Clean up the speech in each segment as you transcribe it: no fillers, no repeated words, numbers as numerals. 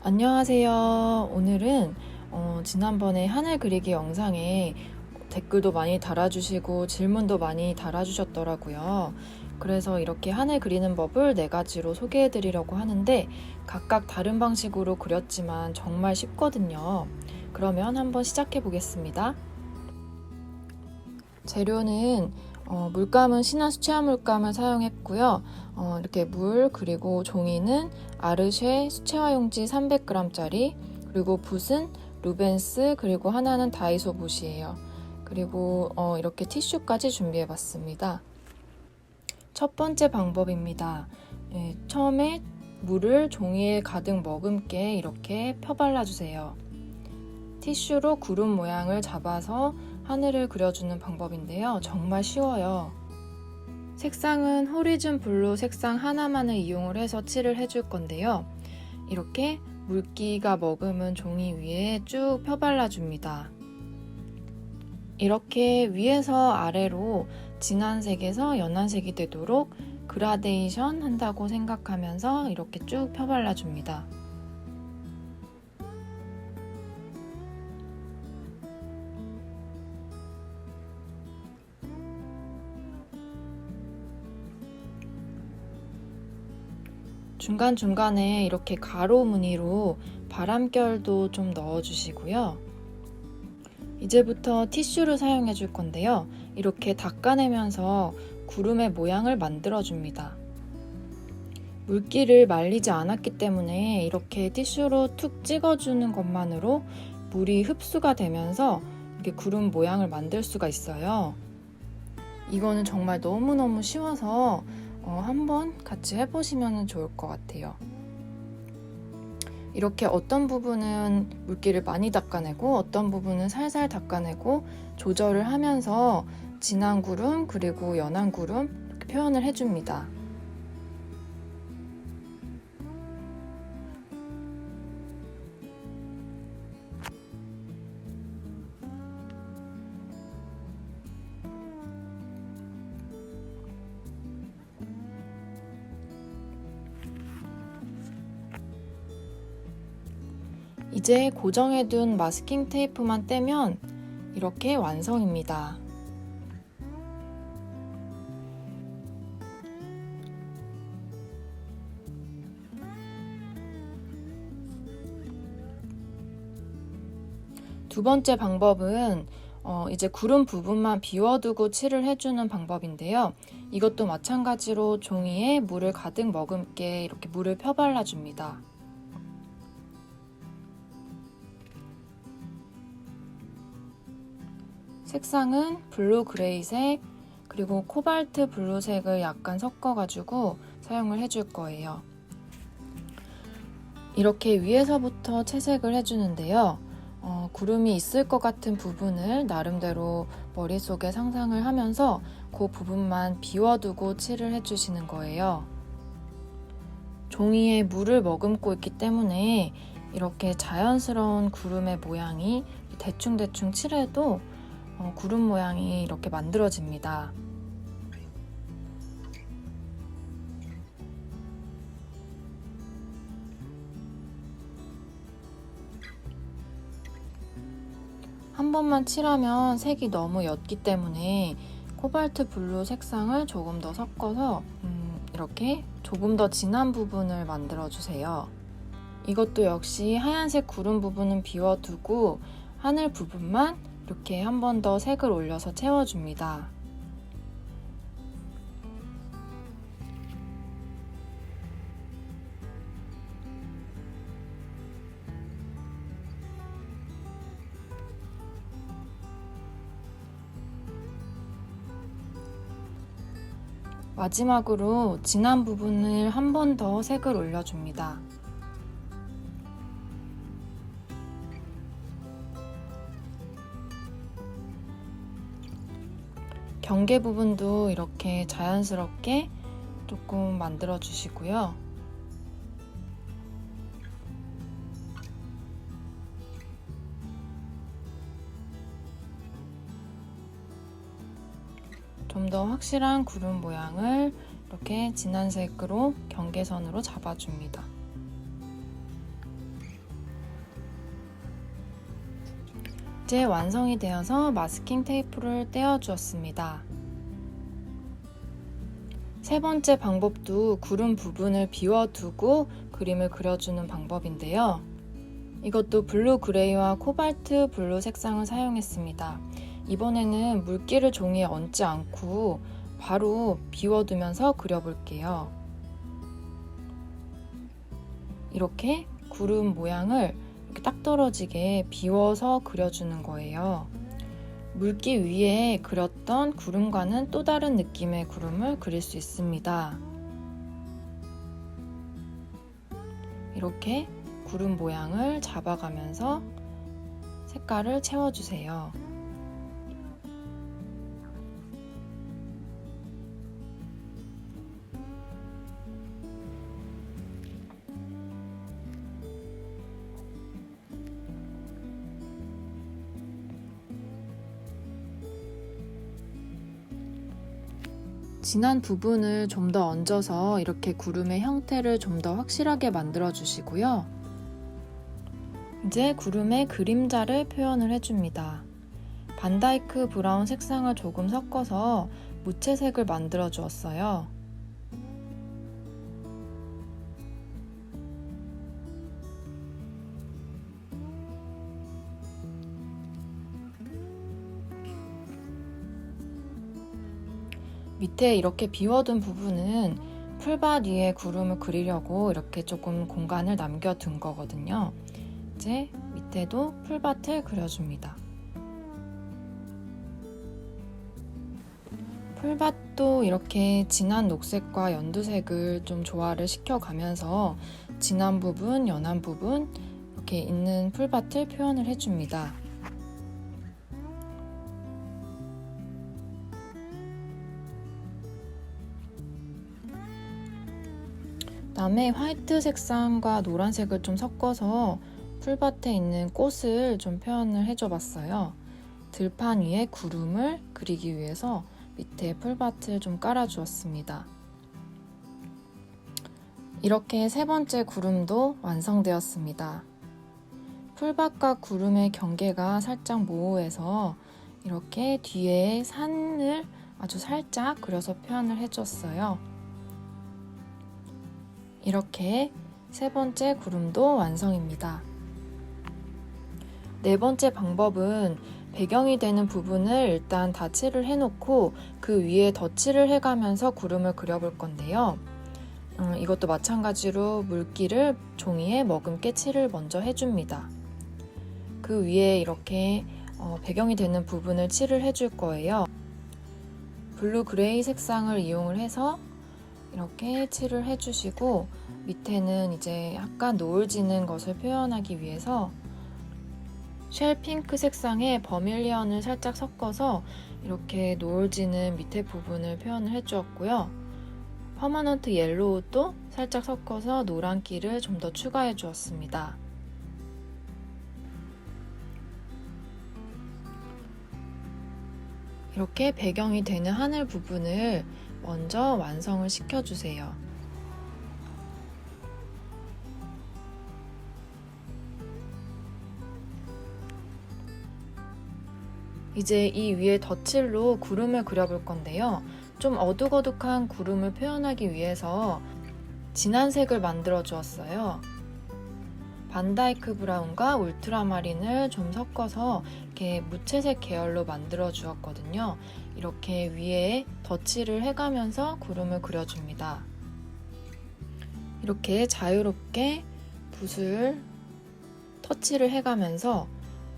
안녕하세요. 오늘은 지난번에 하늘 그리기 영상에 댓글도 많이 달아주시고 질문도 많이 달아주셨더라고요. 그래서 이렇게 하늘 그리는 법을 4가지로 소개해 드리려고 하는데 각각 다른 방식으로 그렸지만 정말 쉽거든요. 그러면 한번 시작해 보겠습니다. 재료는 물감은 신한 수채화 물감을 사용했고요. 이렇게 물 그리고 종이는 아르쉐 수채화 용지 300g짜리, 그리고 붓은 루벤스, 그리고 하나는 다이소 붓이에요. 그리고 이렇게 티슈까지 준비해 봤습니다. 첫 번째 방법입니다. 처음에 물을 종이에 가득 머금게 이렇게 펴발라 주세요. 티슈로 구름 모양을 잡아서 하늘을 그려주는 방법인데요. 정말 쉬워요. 색상은 호리즌 블루 색상 하나만을 이용을 해서 칠을 해줄 건데요. 이렇게 물기가 머금은 종이 위에 쭉 펴발라 줍니다. 이렇게 위에서 아래로 진한 색에서 연한 색이 되도록 그라데이션 한다고 생각하면서 이렇게 쭉 펴발라 줍니다. 중간중간에 이렇게 가로 무늬로 바람결도 좀 넣어주시고요. 이제부터 티슈를 사용해 줄 건데요. 이렇게 닦아내면서 구름의 모양을 만들어줍니다. 물기를 말리지 않았기 때문에 이렇게 티슈로 툭 찍어주는 것만으로 물이 흡수가 되면서 이렇게 구름 모양을 만들 수가 있어요. 이거는 정말 너무너무 쉬워서 한번 같이 해보시면 좋을 것 같아요. 이렇게 어떤 부분은 물기를 많이 닦아내고 어떤 부분은 살살 닦아내고 조절을 하면서 진한 구름 그리고 연한 구름 이렇게 표현을 해줍니다. 이제 고정해둔 마스킹 테이프만 떼면 이렇게 완성입니다. 두 번째 방법은 이제 구름 부분만 비워두고 칠을 해주는 방법인데요. 이것도 마찬가지로 종이에 물을 가득 머금게 이렇게 물을 펴발라줍니다. 색상은 블루 그레이색 그리고 코발트 블루색을 약간 섞어가지고 사용을 해줄 거예요. 이렇게 위에서부터 채색을 해주는데요. 구름이 있을 것 같은 부분을 나름대로 머릿속에 상상을 하면서 그 부분만 비워두고 칠을 해주시는 거예요. 종이에 물을 머금고 있기 때문에 이렇게 자연스러운 구름의 모양이 대충대충 칠해도 구름 모양이 이렇게 만들어집니다. 한 번만 칠하면 색이 너무 옅기 때문에 코발트 블루 색상을 조금 더 섞어서 이렇게 조금 더 진한 부분을 만들어 주세요. 이것도 역시 하얀색 구름 부분은 비워두고 하늘 부분만 이렇게 한 번 더 색을 올려서 채워줍니다. 마지막으로 진한 부분을 한 번 더 색을 올려줍니다. 경계 부분도 이렇게 자연스럽게 조금 만들어 주시고요. 좀 더 확실한 구름 모양을 이렇게 진한 색으로 경계선으로 잡아줍니다. 이제 완성이 되어서 마스킹 테이프를 떼어주었습니다. 세 번째 방법도 구름 부분을 비워두고 그림을 그려주는 방법인데요. 이것도 블루 그레이와 코발트 블루 색상을 사용했습니다. 이번에는 물기를 종이에 얹지 않고 바로 비워두면서 그려볼게요. 이렇게 구름 모양을 이렇게 딱 떨어지게 비워서 그려주는 거예요. 물기 위에 그렸던 구름과는 또 다른 느낌의 구름을 그릴 수 있습니다. 이렇게 구름 모양을 잡아가면서 색깔을 채워주세요. 진한 부분을 좀 더 얹어서 이렇게 구름의 형태를 좀 더 확실하게 만들어 주시고요. 이제 구름의 그림자를 표현을 해줍니다. 반다이크 브라운 색상을 조금 섞어서 무채색을 만들어 주었어요. 밑에 이렇게 비워둔 부분은 풀밭 위에 구름을 그리려고 이렇게 조금 공간을 남겨둔 거거든요. 이제 밑에도 풀밭을 그려줍니다. 풀밭도 이렇게 진한 녹색과 연두색을 좀 조화를 시켜가면서 진한 부분, 연한 부분 이렇게 있는 풀밭을 표현을 해줍니다. 그다음에 화이트 색상과 노란색을 좀 섞어서 풀밭에 있는 꽃을 좀 표현을 해줘 봤어요. 들판 위에 구름을 그리기 위해서 밑에 풀밭을 좀 깔아 주었습니다. 이렇게 세 번째 구름도 완성되었습니다. 풀밭과 구름의 경계가 살짝 모호해서 이렇게 뒤에 산을 아주 살짝 그려서 표현을 해줬어요. 이렇게 세 번째 구름도 완성입니다. 네 번째 방법은 배경이 되는 부분을 일단 다 칠을 해놓고 그 위에 덧칠을 해가면서 구름을 그려볼 건데요. 이것도 마찬가지로 물기를 종이에 머금게 칠을 먼저 해줍니다. 그 위에 이렇게 배경이 되는 부분을 칠을 해줄 거예요. 블루 그레이 색상을 이용을 해서 이렇게 칠을 해주시고 밑에는 이제 약간 노을 지는 것을 표현하기 위해서 쉘 핑크 색상의 버밀리언을 살짝 섞어서 이렇게 노을 지는 밑에 부분을 표현을 해주었고요. 퍼머넌트 옐로우도 살짝 섞어서 노란기를 좀 더 추가해 주었습니다. 이렇게 배경이 되는 하늘 부분을 먼저 완성을 시켜주세요. 이제 이 위에 덧칠로 구름을 그려볼 건데요. 좀 어둑어둑한 구름을 표현하기 위해서 진한 색을 만들어 주었어요. 반다이크 브라운과 울트라마린을 좀 섞어서 이렇게 무채색 계열로 만들어 주었거든요. 이렇게 위에 덧칠을 해가면서 구름을 그려줍니다. 이렇게 자유롭게 붓을 터치를 해가면서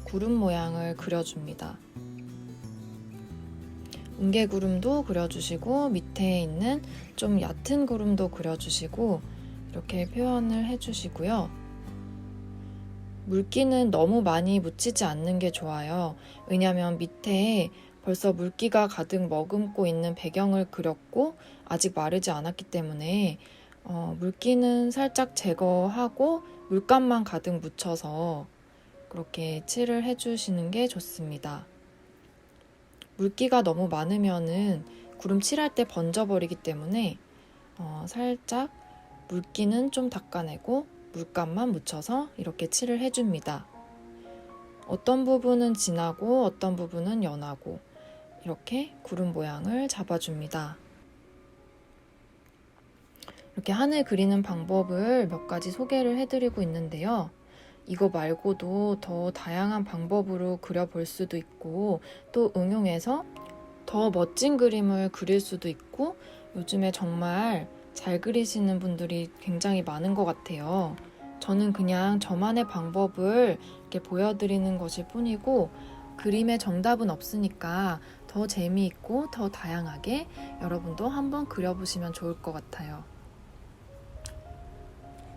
구름 모양을 그려줍니다. 뭉게구름도 그려주시고 밑에 있는 좀 얕은 구름도 그려주시고 이렇게 표현을 해주시고요. 물기는 너무 많이 묻히지 않는 게 좋아요. 왜냐하면 밑에 벌써 물기가 가득 머금고 있는 배경을 그렸고 아직 마르지 않았기 때문에 물기는 살짝 제거하고 물감만 가득 묻혀서 그렇게 칠을 해주시는 게 좋습니다. 물기가 너무 많으면은 구름 칠할 때 번져버리기 때문에 살짝 물기는 좀 닦아내고 물감만 묻혀서 이렇게 칠을 해줍니다. 어떤 부분은 진하고 어떤 부분은 연하고 이렇게 구름 모양을 잡아줍니다. 이렇게 하늘 그리는 방법을 몇 가지 소개를 해드리고 있는데요. 이거 말고도 더 다양한 방법으로 그려볼 수도 있고 또 응용해서 더 멋진 그림을 그릴 수도 있고 요즘에 정말 잘 그리시는 분들이 굉장히 많은 것 같아요. 저는 그냥 저만의 방법을 이렇게 보여드리는 것일 뿐이고 그림의 정답은 없으니까 더 재미있고 더 다양하게 여러분도 한번 그려보시면 좋을 것 같아요.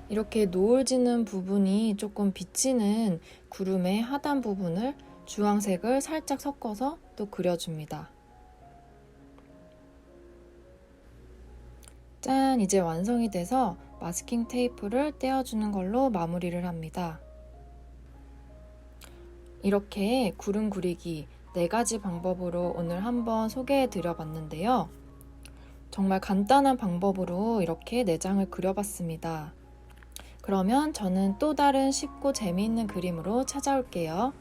이렇게 노을 지는 부분이 조금 비치는 구름의 하단 부분을 주황색을 살짝 섞어서 또 그려줍니다. 짠! 이제 완성이 돼서 마스킹 테이프를 떼어주는 걸로 마무리를 합니다. 이렇게 구름 그리기 4가지 방법으로 오늘 한번 소개해 드려 봤는데요. 정말 간단한 방법으로 이렇게 4장을 그려봤습니다. 그러면 저는 또 다른 쉽고 재미있는 그림으로 찾아올게요.